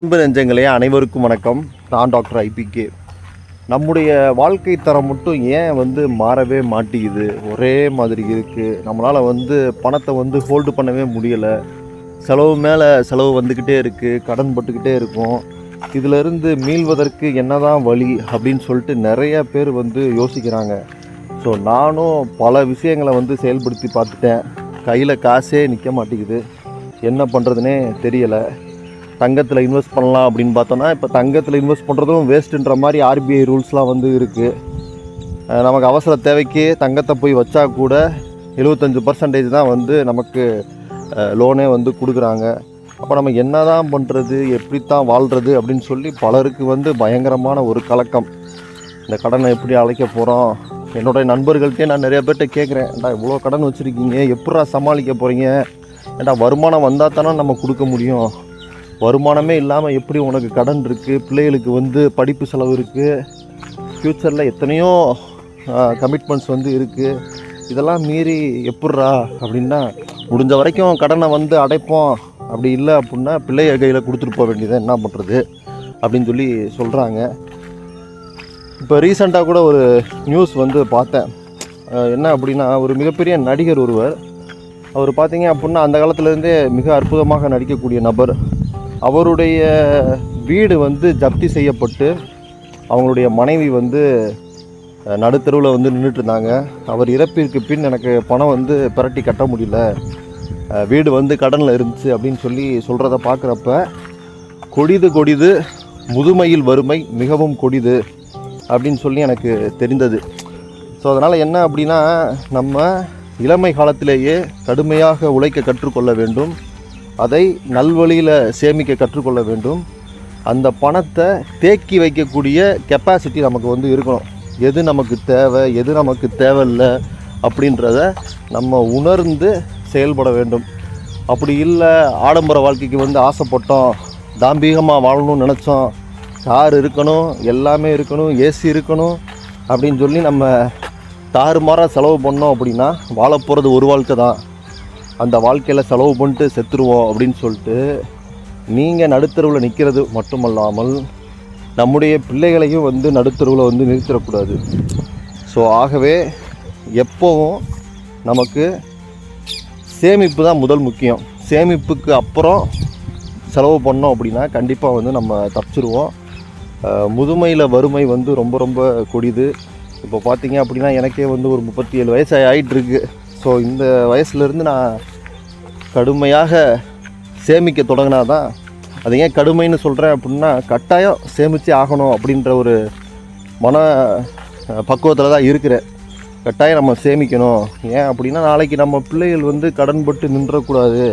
அன்பு நெஞ்சங்களே, அனைவருக்கும் வணக்கம். நான் டாக்டர் ஐபிகே. நம்முடைய வாழ்க்கை தரம் மட்டும் ஏன் மாறவே மாட்டேங்குது, ஒரே மாதிரி இருக்குது. நம்மளால் பணத்தை ஹோல்டு பண்ணவே முடியலை. செலவு மேலே செலவு வந்துக்கிட்டே இருக்குது, கடன் பட்டுக்கிட்டே இருக்கும். இதிலிருந்து மீள்வதற்கு என்னதான் வழி அப்படின்னு சொல்லிட்டு நிறைய பேர் யோசிக்கிறாங்க. ஸோ நானும் பல விஷயங்களை செயல்படுத்தி பார்த்துட்டேன். கையில் காசே நிற்க மாட்டேங்குது, என்ன பண்ணுறதுனே தெரியலை. தங்கத்தில் இன்வெஸ்ட் பண்ணலாம் அப்படின்னு பார்த்தோன்னா, இப்போ தங்கத்தில் இன்வெஸ்ட் பண்ணுறதும் வேஸ்ட்டுன்ற மாதிரி ஆர்பிஐ ரூல்ஸ்லாம் இருக்குது. நமக்கு அவசர தேவைக்கு தங்கத்தை போய் வச்சா கூட 75% தான் நமக்கு லோனே கொடுக்குறாங்க. அப்போ நம்ம என்ன தான் பண்ணுறது, எப்படித்தான் வாழ்கிறது அப்படின்னு சொல்லி பலருக்கு பயங்கரமான ஒரு கலக்கம். இந்த கடனை எப்படி அழைக்க போகிறோம்? என்னுடைய நண்பர்கள்ட்டே நான் நிறைய பேர்கிட்ட கேட்குறேன், ஏன்டா இவ்வளோ கடன் வச்சுருக்கீங்க, எப்படா சமாளிக்க போகிறீங்க? ஏன்டா வருமானம் வந்தால் தானே நம்ம கொடுக்க முடியும், வருமானமே இல்லாமல் எப்படி உனக்கு கடன் இருக்குது? பிள்ளைகளுக்கு படிப்பு செலவு இருக்குது, ஃப்யூச்சரில் எத்தனையோ கமிட்மெண்ட்ஸ் இருக்குது. இதெல்லாம் மீறி எப்பட்றா அப்படின்னா, முடிஞ்ச வரைக்கும் கடனை அடைப்போம், அப்படி இல்லை அப்படின்னா பிள்ளைய கையில் கொடுத்துட்டு போக வேண்டியதை என்ன பண்ணுறது அப்படின்னு சொல்லி சொல்கிறாங்க. இப்போ ரீசெண்டாக கூட ஒரு நியூஸ் பார்த்தேன். என்ன அப்படின்னா, ஒரு மிகப்பெரிய நடிகர் ஒருவர், அவர் பார்த்தீங்க அப்படின்னா அந்த காலத்துலேருந்தே மிக அற்புதமாக நடிக்கக்கூடிய நபர். அவருடைய வீடு ஜப்தி செய்யப்பட்டு அவங்களுடைய மனைவி நடுத்தருவில் நின்றுட்டு இருந்தாங்க. அவர் இறப்பிற்கு பின் எனக்கு பணம் பிரட்டி கட்ட முடியல, வீடு கடனில் இருந்துச்சு அப்படின்னு சொல்லி சொல்கிறத பார்க்குறப்ப, கொடிது முதுமையில் வறுமை மிகவும் கொடிது அப்படின்னு சொல்லி எனக்கு தெரிந்தது. ஸோ அதனால் என்ன அப்படின்னா, நம்ம இளமை காலத்திலேயே கடுமையாக உழைக்க கற்றுக்கொள்ள வேண்டும், அதை நல்வழியில் சேமிக்க கற்றுக்கொள்ள வேண்டும். அந்த பணத்தை தேக்கி வைக்கக்கூடிய கெப்பாசிட்டி நமக்கு இருக்கணும். எது நமக்கு தேவை, எது நமக்கு தேவையில்லை அப்படின்றத நம்ம உணர்ந்து செயல்பட வேண்டும். அப்படி இல்லை, ஆடம்பர வாழ்க்கைக்கு ஆசைப்பட்டோம், தாம்பீகமாக வாழணும்னு நினச்சோம், கார் இருக்கணும், எல்லாமே இருக்கணும், ஏசி இருக்கணும் அப்படின்னு சொல்லி நம்ம தாறுமாறாக செலவு பண்ணோம் அப்படின்னா, வாழ போகிறது ஒரு வாழ்க்கை தான், அந்த வாழ்க்கையில் செலவு பண்ணிட்டு செத்துருவோம் அப்படின்னு சொல்லிட்டு நீங்கள் நடுத்தருவில் நிற்கிறது மட்டுமல்லாமல் நம்முடைய பிள்ளைகளையும் நடுத்தருவில் நிறுத்திடக்கூடாது. ஸோ ஆகவே எப்போவும் நமக்கு சேமிப்பு தான் முதல் முக்கியம். சேமிப்புக்கு அப்புறம் செலவு பண்ணோம் அப்படின்னா கண்டிப்பாக நம்ம தப்பிச்சிருவோம். முதுமையில் வறுமை ரொம்ப ரொம்ப கொடிது. இப்போ பார்த்தீங்க அப்படின்னா எனக்கே ஒரு 37 வயசு ஆகிட்டுருக்கு. ஸோ இந்த வயசுலேருந்து நான் கடுமையாக சேமிக்க தொடங்கினா தான், அது ஏன் கடுமைன்னு சொல்கிறேன் அப்படின்னா, கட்டாயம் சேமித்தே ஆகணும் அப்படின்ற ஒரு மன பக்குவத்தில் தான் இருக்கிறேன். கட்டாயம் நம்ம சேமிக்கணும். ஏன் அப்படின்னா, நாளைக்கு நம்ம பிள்ளைகள் கடன்பட்டு நின்றக்கூடாது,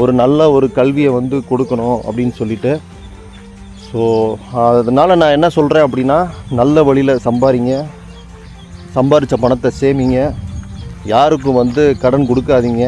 ஒரு நல்ல ஒரு கல்வியை கொடுக்கணும் அப்படின்னு சொல்லிட்டு. ஸோ அதனால் நான் என்ன சொல்கிறேன் அப்படின்னா, நல்ல வழியில் சம்பாதிங்க, சம்பாதிச்ச பணத்தை சேமிங்க, யாருக்கும் கடன் கொடுக்காதீங்க.